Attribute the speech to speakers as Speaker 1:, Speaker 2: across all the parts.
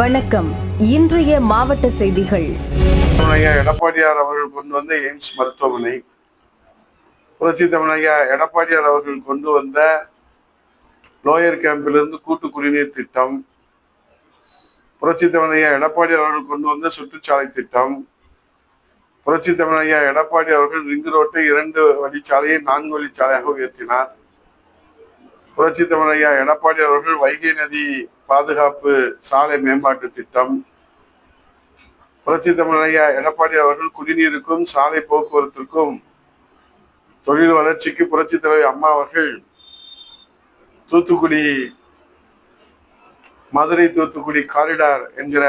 Speaker 1: வணக்கம். இன்றைய மாவட்ட செய்திகள்.
Speaker 2: எடப்பாடியார் அவர்கள் கொண்டு வந்த எய்ம்ஸ் மருத்துவமனை, புரட்சி தமிழையா எடப்பாடியார் அவர்கள் கொண்டு வந்த லோயர் கேம்பிலிருந்து கூட்டு குடிநீர் திட்டம், புரட்சி தமிழையா எடப்பாடியார் அவர்கள் கொண்டு வந்த சுற்றுச்சாலை திட்டம், புரட்சி தமிழையா எடப்பாடி அவர்கள் ரிங் ரோட்டை 2 வழிச்சாலையை 4 வழிச்சாலையாக உயர்த்தினார். புரட்சி தமிழையா எடப்பாடி அவர்கள் வைகை நதி பாதுகாப்பு சாலை மேம்பாட்டு திட்டம், புரட்சி தமிழையா எடப்பாடி அவர்கள் குடிநீருக்கும் சாலை போக்குவரத்திற்கும் தொழில் வளர்ச்சிக்கு புரட்சி தலைவர் அம்மா அவர்கள் தூத்துக்குடி மதுரை தூத்துக்குடி காரிடார் என்கிற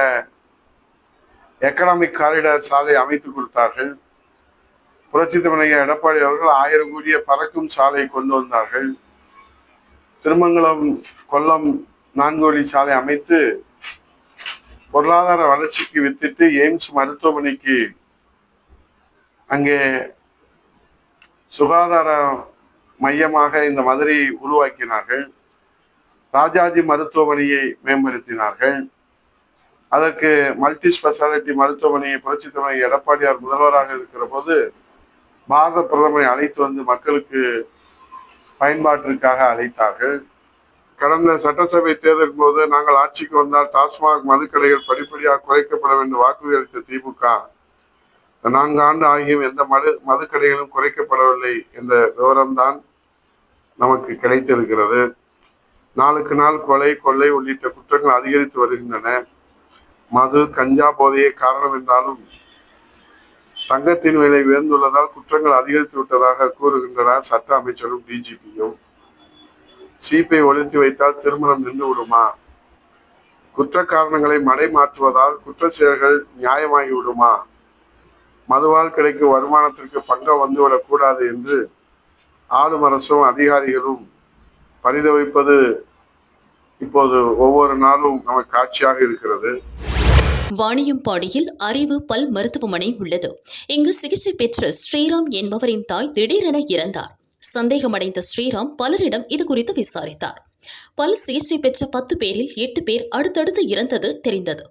Speaker 2: எக்கனாமிக் காரிடார் சாலை அமைத்து கொடுத்தார்கள். புரட்சி தமிழையா எடப்பாடி அவர்கள் 1000 கோடிய பறக்கும் சாலை கொண்டு வந்தார்கள். திருமங்கலம் கொல்லம் 4 வழி சாலை அமைத்து பொருளாதார வளர்ச்சிக்கு வித்திட்டு எய்ம்ஸ் மருத்துவமனைக்கு அங்கே சுகாதார மையமாக இந்த மதுரையை உருவாக்கினார்கள். ராஜாஜி மருத்துவமனையை மேம்படுத்தினார்கள். அதற்கு மல்டி ஸ்பெஷாலிட்டி மருத்துவமனையை புரட்சி தலைவர் எடப்பாடியார் முதல்வராக இருக்கிற போது பாரத பிரதமரை அழைத்து வந்து மக்களுக்கு பயன்பாட்டிற்காக அழைத்தார்கள். கடந்த சட்டசபை தேர்தலின் போது நாங்கள் ஆட்சிக்கு வந்தால் டாஸ்மாக் மதுக்கடைகள் படிப்படியாக குறைக்கப்பட வேண்டும் வாக்குறுதி அளித்த திமுக 4 ஆண்டு ஆகியும் எந்த மதுக்கடைகளும் குறைக்கப்படவில்லை என்ற விவரம்தான் நமக்கு கிடைத்திருக்கிறது. நாளுக்கு நாள் கொலை, கொள்ளை உள்ளிட்ட குற்றங்கள் அதிகரித்து வருகின்றன. மது, கஞ்சா போதையே காரணம் என்றாலும் தங்கத்தின் விலை உயர்ந்துள்ளதால் குற்றங்கள் அதிகரித்து விட்டதாக கூறுகின்றனர் சட்ட அமைச்சரும் டிஜிபியும். சீப்பை ஒழித்து வைத்தால் திருமணம் நின்று விடுமா? குற்ற காரணங்களை மடை மாற்றுவதால் குற்ற செயல்கள் நியாயமாகி விடுமா? மதுவால் கிடைக்கும் வருமானத்திற்கு பங்கம் வந்துவிடக் கூடாது என்று ஆளும் அரசும் அதிகாரிகளும் பரிதவிப்பது இப்போது ஒவ்வொரு நாளும் நமக்கு காட்சியாக இருக்கிறது.
Speaker 3: வாணியம்பாடியில் அறிவு பல் மருத்துவமனை உள்ளது. இங்கு சிகிச்சை பெற்ற ஸ்ரீராம் என்பவரின் தாய் திடீரென இறந்தார். சந்தேகமடைந்த ஸ்ரீராம் பலரிடம் இது குறித்து விசாரித்தார். பல் சிகிச்சை பெற்ற 10 பேரில் 8 பேர் அடுத்தடுத்து இறந்தது தெரிந்தது.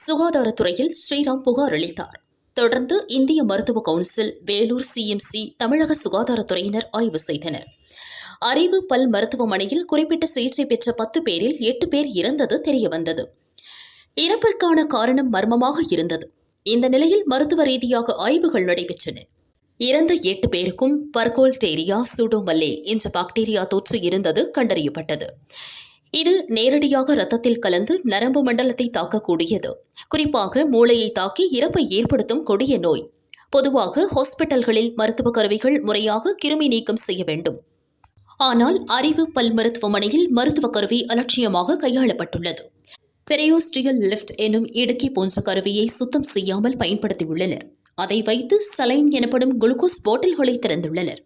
Speaker 3: சுகாதாரத்துறையில் ஸ்ரீராம் புகார் அளித்தார். தொடர்ந்து இந்திய மருத்துவ கவுன்சில், வேலூர் சிஎம்சி, தமிழக சுகாதாரத்துறையினர் ஆய்வு செய்தனர். அறிவு பல் மருத்துவமனையில் குறிப்பிட்ட சிகிச்சை பெற்ற 10 பேரில் 8 பேர் இறந்தது தெரியவந்தது. இறப்பிற்கான காரணம் மர்மமாக இருந்தது. இந்த நிலையில் மருத்துவ ரீதியாக ஆய்வுகள் நடைபெற்றன. இறந்த 8 பேருக்கும் பர்கோல்டேரியா சூடோமல்லே என்ற பாக்டீரியா தொற்று இருந்தது கண்டறியப்பட்டது. இது நேரடியாக இரத்தத்தில் கலந்து நரம்பு மண்டலத்தை தாக்கக்கூடியது. குறிப்பாக மூளையை தாக்கி இறப்பை ஏற்படுத்தும் கொடிய நோய். பொதுவாக ஹாஸ்பிட்டல்களில் மருத்துவ கருவிகள் முறையாக கிருமி நீக்கம் செய்ய வேண்டும். ஆனால் அறிவு பல் மருத்துவமனையில் மருத்துவ கருவி அலட்சியமாக கையாளப்பட்டுள்ளது. பெரியோஸ்டியல் லிஃப்ட் எனும் இடுக்கி போன்ற கருவியை சுத்தம் செய்யாமல் பயன்படுத்தியுள்ளனர். அதை வைத்து சலைன் எனப்படும் குளுக்கோஸ் பாட்டில்களை திறந்துள்ளனர்.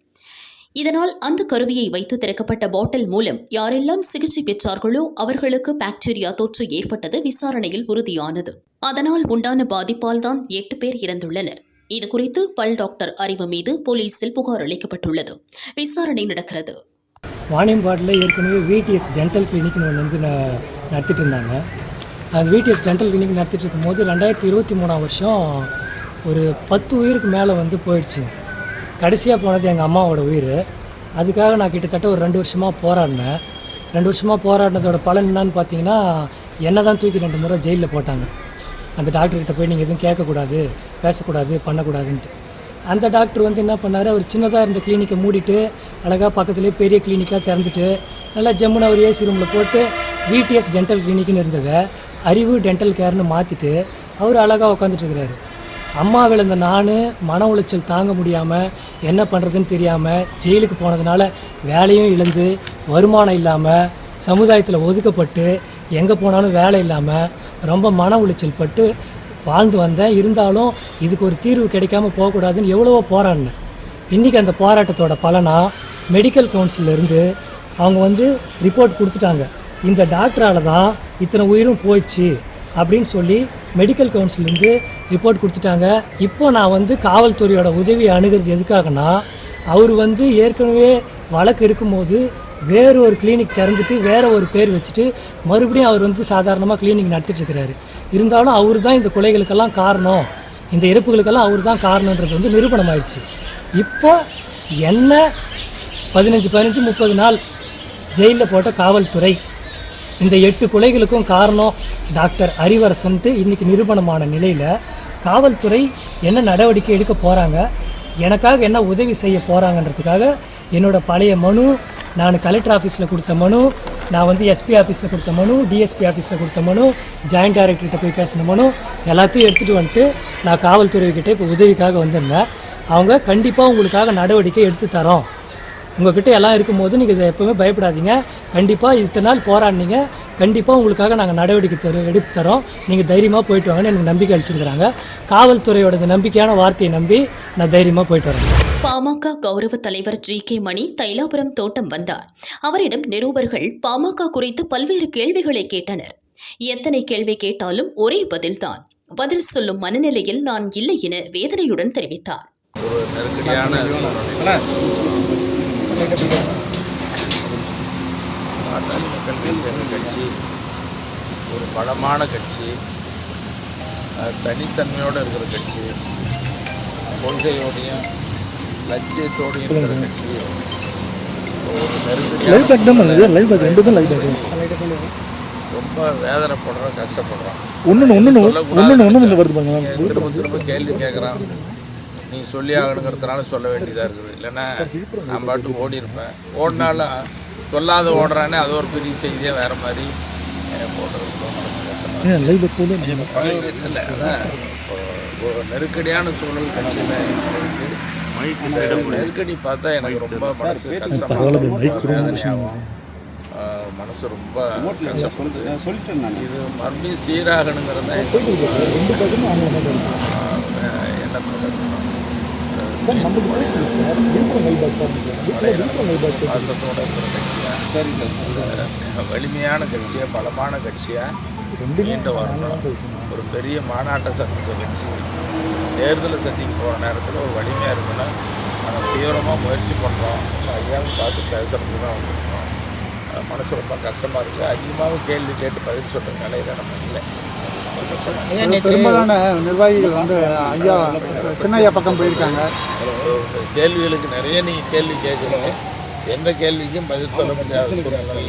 Speaker 3: இதனால் அந்த கருவியை வைத்து திறக்கப்பட்ட பாட்டில் மூலம் யாரெல்லாம் சிகிச்சை பெற்றார்களோ அவர்களுக்கு பாக்டீரியா தொற்று ஏற்பட்டது விசாரணையில் உறுதியானது. அதனால் உண்டான பாதிப்பால் தான் 8 பேர் இறந்துள்ளனர். இதுகுறித்து பல் டாக்டர் அறிவு மீது போலீசில் புகார் அளிக்கப்பட்டுள்ளது. விசாரணை நடக்கிறது.
Speaker 4: வாணியம்பாடில் ஏற்கனவே விடிஎஸ் டென்டல் கிளினிக்னு ஒன்று வந்து நடத்திட்டு இருந்தாங்க. அந்த விடிஎஸ் டென்டல் கிளினிக் நடத்திட்டு இருக்கும்போது 2023 வருஷம் ஒரு 10 உயிருக்கு மேலே வந்து போயிடுச்சு. கடைசியாக போனது எங்கள் அம்மாவோட உயிர். அதுக்காக நான் கிட்டத்தட்ட ஒரு 2 வருஷமாக போராடினேன். 2 வருஷமாக போராடினதோட பலன் என்னன்னு பார்த்தீங்கன்னா, என்ன தான் தூக்கி 2 முறை ஜெயிலில் போட்டாங்க. அந்த டாக்டர்கிட்ட போய் நீங்கள் எதுவும் கேட்கக்கூடாது, பேசக்கூடாது, பண்ணக்கூடாதுன்ட்டு. அந்த டாக்டர் வந்து என்ன பண்ணார், அவர் சின்னதாக இருந்த கிளினிக்கை மூடிட்டு அழகாக பக்கத்துலேயே பெரிய கிளினிக்காக திறந்துட்டு நல்லா ஜம்முன்னு அவர் ஏசி ரூமில் போட்டு விடிஎஸ் டென்டல் கிளினிக்னு இருந்ததை அறிவு டென்டல் கேர்னு மாற்றிட்டு அவர் அழகாக உட்காந்துட்டு இருக்கிறாரு. அம்மா விழுந்த நான் மன உளைச்சல் தாங்க முடியாமல் என்ன பண்ணுறதுன்னு தெரியாமல் ஜெயிலுக்கு போனதுனால வேலையும் இழந்து வருமானம் இல்லாமல் சமுதாயத்தில் ஒதுக்கப்பட்டு எங்கே போனாலும் வேலை இல்லாமல் ரொம்ப மன உளைச்சல் பட்டு வாழ்ந்து வந்தேன். இருந்தாலும் இதுக்கு ஒரு தீர்வு கிடைக்காம போகக்கூடாதுன்னு எவ்வளவோ போராடினேன். இன்றைக்கி அந்த போராட்டத்தோட பலனாக மெடிக்கல் கவுன்சிலிருந்து அவங்க வந்து ரிப்போர்ட் கொடுத்துட்டாங்க. இந்த டாக்டரால் தான் இத்தனை உயிரும் போயிடுச்சு அப்படின்னு சொல்லி மெடிக்கல் கவுன்சிலேருந்து ரிப்போர்ட் கொடுத்துட்டாங்க. இப்போ நான் வந்து காவல்துறையோட உதவி அணுகிறது எதுக்காகனா, அவர் வந்து ஏற்கனவே வழக்கு இருக்கும்போது வேறு ஒரு கிளினிக் திறந்துட்டு வேறு ஒரு பேர் வச்சுட்டு மறுபடியும் அவர் வந்து சாதாரணமாக கிளினிக் நடத்திட்டு இருக்கிறாரு. இருந்தாலும் அவர் தான் இந்த கொலைகளுக்கெல்லாம் காரணம், இந்த இறப்புகளுக்கெல்லாம் அவர் தான் காரணன்றது வந்து நிரூபணம் ஆயிடுச்சு. இப்போ என்ன 15-30 நாள் ஜெயிலில் போட்ட காவல்துறை இந்த 8 கொலைகளுக்கும் காரணம் டாக்டர் அறிவரசன்ட்டு இன்றைக்கி நிரூபணமான நிலையில் காவல்துறை என்ன நடவடிக்கை எடுக்க போகிறாங்க, எனக்காக என்ன உதவி செய்ய போகிறாங்கன்றதுக்காக என்னோடய பழைய மனு, நான் கலெக்டர் ஆஃபீஸில் கொடுத்த மனு, நான் வந்து எஸ்பி ஆஃபீஸில் கொடுத்த மனு, டிஎஸ்பி ஆஃபீஸில் கொடுத்த மனு, ஜாயின்ட் டைரக்டர்கிட்ட போய் பேசின மனு எல்லாத்தையும் எடுத்துகிட்டு வந்துட்டு நான் காவல்துறைக்கிட்ட இப்போ உதவிக்காக வந்திருந்தேன். அவங்க கண்டிப்பாக உங்களுக்காக நடவடிக்கை எடுத்து தரோம், உங்கள்கிட்ட எல்லாம் இருக்கும்போது நீங்கள் இதை எப்போவுமே பயப்படாதீங்க, கண்டிப்பாக இத்தனை நாள் போராடினீங்க, கண்டிப்பாக உங்களுக்காக நாங்கள் நடவடிக்கை எடுத்து தரோம், நீங்கள் தைரியமாக போயிட்டு வாங்கன்னு எனக்கு நம்பிக்கை அளிச்சிருக்கிறாங்க. காவல்துறையோட நம்பிக்கையான வார்த்தையை நம்பி நான் தைரியமாக போயிட்டு வரேன்.
Speaker 3: பாமக கௌரவ தலைவர் ஜி.கே. மணி தைலாபுரம் தோட்டம் வந்தார். அவரிடம் நிருபர்கள் பாமக குறித்து பல்வேறு கேள்விகளை கேட்டனர். எத்தனை கேள்வி கேட்டாலும் ஒரே பதில்தான். பதில் சொல்லும் மனநிலையில் நான் இல்லை என வேதனையுடன் தெரிவித்தார்.
Speaker 5: ஒரு நெருக்கடியான பாட்டாளி மக்கள் தேசிய கட்சி ஒரு பலமான கட்சி, தனித்தன்மையோடு இருக்கிற கட்சி, கொள்கையோடையும் லட்சியத்தோடையும் இருக்கிற கட்சி. ஒரு நெருக்கடியான ரொம்ப வேதனைப்படுறோம், கஷ்டப்படுறோம். திரும்ப திரும்ப கேள்வி கேட்குறான், நீ சொல்லி ஆகணுங்கிறதுனால சொல்ல வேண்டியதாக இருக்குது. இல்லைன்னா நான் பாட்டு ஓடி இருப்பேன். ஓடினாலும் சொல்லாத ஓடுறானே, அது ஒரு பெரிய செய்தியாக வேறு மாதிரி போடுறது இல்லை. அதான் ஒரு நெருக்கடியான சூழல் கட்சியில் நெருக்கடி பார்த்தா எனக்கு ரொம்ப மனசு கஷ்டமாகும், மனசு ரொம்ப கஷ்டப்படுது. இது மறுபடியும் சீராகணுங்கிறத பாசத்தோட இருக்கிற கட்சியாக, வலிமையான கட்சியாக, பலமான கட்சியாக நீண்டு வரணும். ஒரு பெரிய மாநாட்டை சந்தித்த கட்சி தேர்தலை சந்திக்க போகிற நேரத்தில் ஒரு வலிமையாக இருக்கணும். நாங்கள் தீவிரமாக முயற்சி பண்ணுறோம். ஐயாவும் பார்த்து பேசுகிறதுக்கு தான் வந்துருக்கோம். மனசு ரொம்ப கஷ்டமாக இருக்குது. அதிகமாக கேள்வி கேட்டு பதில் சொல்கிற நிலையில் நம்ம இல்லை.
Speaker 6: பெரும்பாலான நிர்வாகிகள் வந்து ஐயா சின்னையா பக்கம் போயிருக்காங்க.
Speaker 5: கேள்விகளுக்கு நிறைய நீங்கள் கேள்வி கேட்குறீங்க, எந்த கேள்விக்கும் பதில் சொல்ல முடியாது.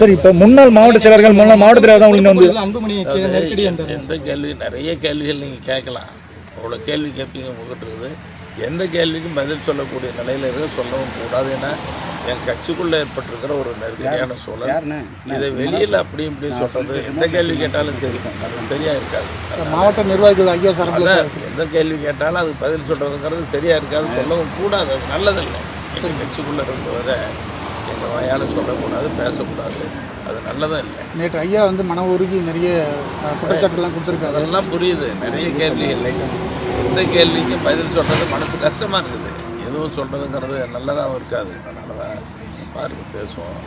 Speaker 7: சார், இப்போ முன்னாள் மாவட்ட செயலர்கள், முன்னாள் மாவட்ட தலைவர் தான் உங்களுக்கு வந்து
Speaker 5: எந்த கேள்வி, நிறைய கேள்விகள் நீங்கள் கேட்கலாம். அவ்வளோ கேள்வி கேட்பீங்க உங்ககிட்ட இருக்குது. எந்த கேள்விக்கும் பதில் சொல்லக்கூடிய நிலையில் இருக்க சொல்லவும் கூடாது. ஏன்னா என் கட்சிக்குள்ளே ஏற்பட்டிருக்கிற ஒரு நெருக்கடியான சூழல். இதை வெளியில் அப்படி இப்படி சொல்கிறது, எந்த கேள்வி கேட்டாலும் சரி, அது சரியாக இருக்காது.
Speaker 6: மாவட்ட நிர்வாகிகள் ஐயா சார்
Speaker 5: எந்த கேள்வி கேட்டாலும் அதுக்கு பதில் சொல்கிறதுங்கிறது சரியாக இருக்காது, சொல்லவும் கூடாது. அது நல்லதில்லை. எங்கள் கட்சிக்குள்ளே இருந்தவரை எங்கள் வாயால் சொல்லக்கூடாது, பேசக்கூடாது, அது நல்லதும் இல்லை.
Speaker 6: நேற்று ஐயா வந்து மன உருகி நிறைய குற்றச்சாட்டுலாம் கொடுத்துருக்காரு.
Speaker 5: அதெல்லாம் புரியுது. நிறைய கேள்விகள், எந்த கேள்விக்கும் பதில் சொல்கிறது மனசு கஷ்டமாக இருக்குது. எதுவும் சொல்கிறதுங்கிறது நல்லதாகவும் இருக்காது. அதனால தான் பாருங்க பேசுவோம்.